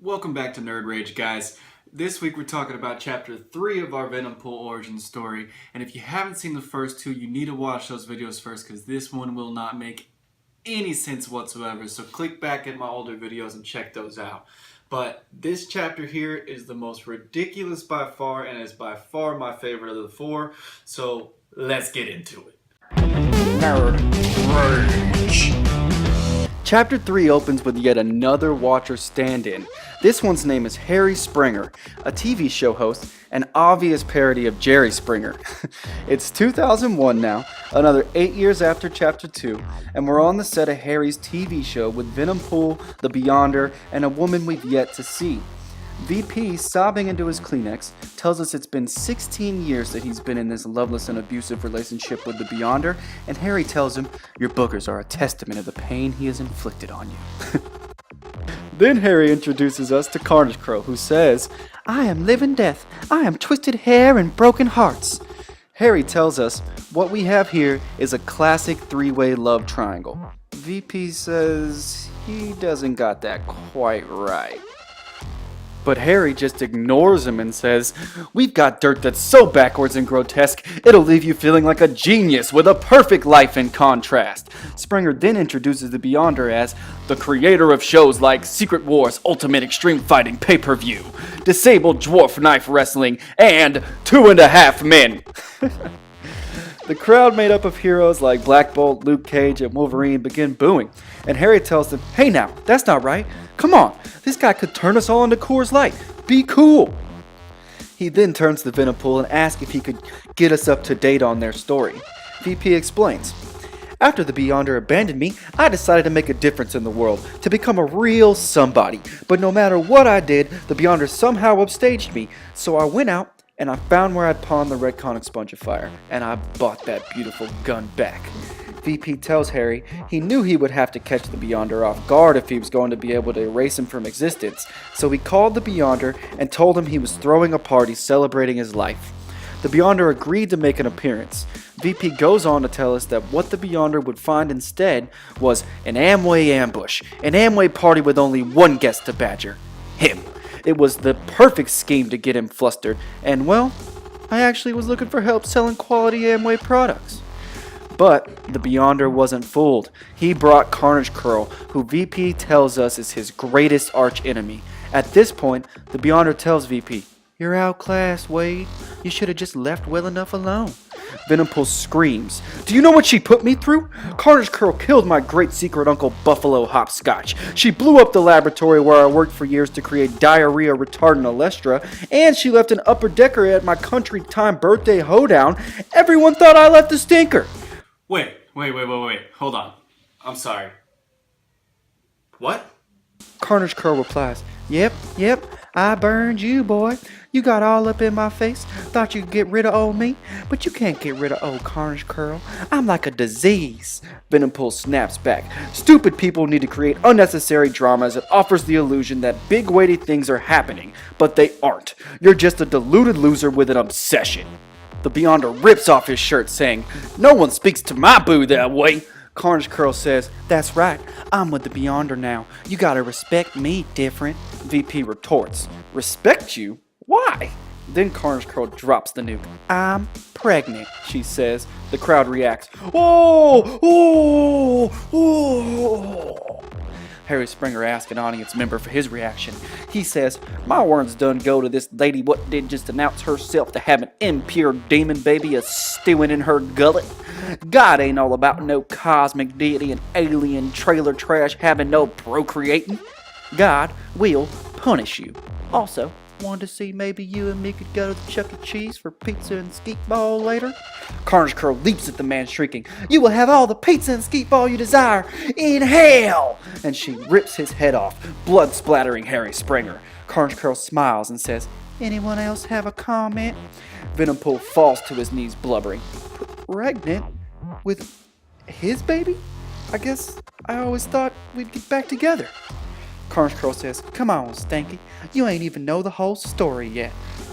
Welcome back to Nerd Rage, guys. This week we're talking about Chapter 3 of our Venompool origin story. And if you haven't seen the first two, you need to watch those videos first because this one will not make any sense whatsoever. So click back at my older videos and check those out. But this chapter here is the most ridiculous by far and is by far my favorite of the four. So let's get into it. Nerd Rage. Chapter 3 opens with yet another Watcher stand-in. This one's name is Harry Springer, a TV show host, an obvious parody of Jerry Springer. It's 2001 now, another 8 years after Chapter 2, and we're on the set of Harry's TV show with Venompool, the Beyonder, and a woman we've yet to see. VP, sobbing into his Kleenex, tells us it's been 16 years that he's been in this loveless and abusive relationship with the Beyonder, and Harry tells him, "Your boogers are a testament of the pain he has inflicted on you." Then Harry introduces us to Carnage Crow, who says, "I am living death. I am twisted hair and broken hearts." Harry tells us what we have here is a classic three-way love triangle. VP says he doesn't got that quite right. But Harry just ignores him and says, "We've got dirt that's so backwards and grotesque, it'll leave you feeling like a genius with a perfect life in contrast." Springer then introduces the Beyonder as the creator of shows like Secret Wars, Ultimate Extreme Fighting Pay-Per-View, Disabled Dwarf Knife Wrestling, and 2.5 Men. The crowd made up of heroes like Black Bolt, Luke Cage, and Wolverine begin booing, and Harry tells them, "Hey now, that's not right. Come on, this guy could turn us all into Coors Light. Be cool." He then turns to Venompool and asks if he could get us up to date on their story. VP explains, "After the Beyonder abandoned me, I decided to make a difference in the world, to become a real somebody. But no matter what I did, the Beyonder somehow upstaged me, so I went out and I found where I'd pawned the red conic spongifier, and I bought that beautiful gun back." VP tells Harry he knew he would have to catch the Beyonder off guard if he was going to be able to erase him from existence, so he called the Beyonder and told him he was throwing a party celebrating his life. The Beyonder agreed to make an appearance. VP goes on to tell us that what the Beyonder would find instead was an Amway ambush, an Amway party with only one guest to badger, him. It was the perfect scheme to get him flustered, and well, I actually was looking for help selling quality Amway products. But the Beyonder wasn't fooled. He brought Carnage Crow, who VP tells us is his greatest arch-enemy. At this point, the Beyonder tells VP, "You're outclassed, Wade. You should have just left well enough alone." Venompool screams, "Do you know what she put me through? Carnage Crow killed my great secret uncle Buffalo Hopscotch. She blew up the laboratory where I worked for years to create diarrhea retardant Alestra, and she left an upper decker at my country time birthday hoedown. Everyone thought I left a stinker." Wait. Hold on. I'm sorry. What? Carnage Crow replies, Yep, I burned you, boy. You got all up in my face, thought you could get rid of old me, but you can't get rid of old Carnage Crow. I'm like a disease." Venompool snaps back. "Stupid people need to create unnecessary dramas that offers the illusion that big weighty things are happening, but they aren't. You're just a deluded loser with an obsession." The Beyonder rips off his shirt saying, "No one speaks to my boo that way." Carnage Crow says, "That's right, I'm with the Beyonder now. You gotta respect me, different." VP retorts, "Respect you? Why?" Then Carnage Crow drops the nuke. "I'm pregnant," she says. The crowd reacts, "Oh, oh, oh." Harry Springer asks an audience member for his reaction. He says, "My words done go to this lady what did just announce herself to have an impure demon baby a stewing in her gullet. God ain't all about no cosmic deity and alien trailer trash having no procreating. God will punish you. Also, wanted to see maybe you and me could go to the Chuck E. Cheese for pizza and skeet ball later." Carnage Crow leaps at the man, shrieking, "You will have all the pizza and skeet ball you desire in hell!" And she rips his head off, blood splattering Harry Springer. Carnage Crow smiles and says, "Anyone else have a comment?" Venompool falls to his knees, blubbering, "Pregnant? With his baby? I guess I always thought we'd get back together." Carnage Crow says, "Come on, Stanky. You ain't even know the whole story yet."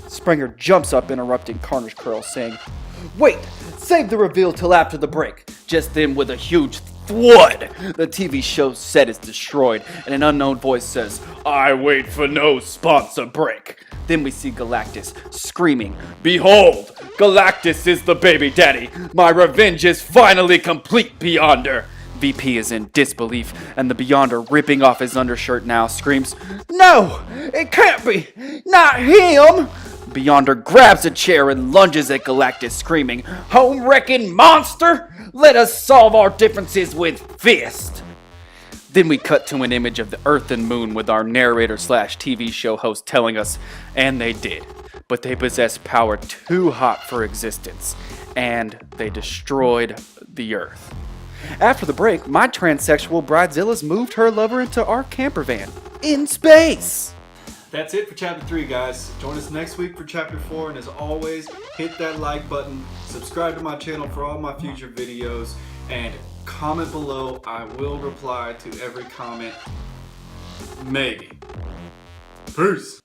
Springer jumps up, interrupting Carnage Crow, saying, "Wait! Save the reveal till after the break." Just then, with a huge What? The TV show set is destroyed, and an unknown voice says, I wait for no sponsor break. Then we see Galactus screaming, Behold, Galactus is the baby daddy. My revenge is finally complete, Beyonder. VP is in disbelief, and the Beyonder, ripping off his undershirt now, screams, No, it can't be, not him. Beyonder grabs a chair and lunges at Galactus, screaming, Home-wrecking monster! Let us solve our differences with fist! Then we cut to an image of the Earth and Moon with our narrator / TV show host telling us, and they did, but they possess power too hot for existence, and they destroyed the Earth. After the break, my transsexual bridezilla's moved her lover into our camper van in space. That's it for chapter 3, guys. Join us next week for chapter 4, and as always, hit that like button, subscribe to my channel for all my future videos, and comment below. I will reply to every comment. Maybe. Peace.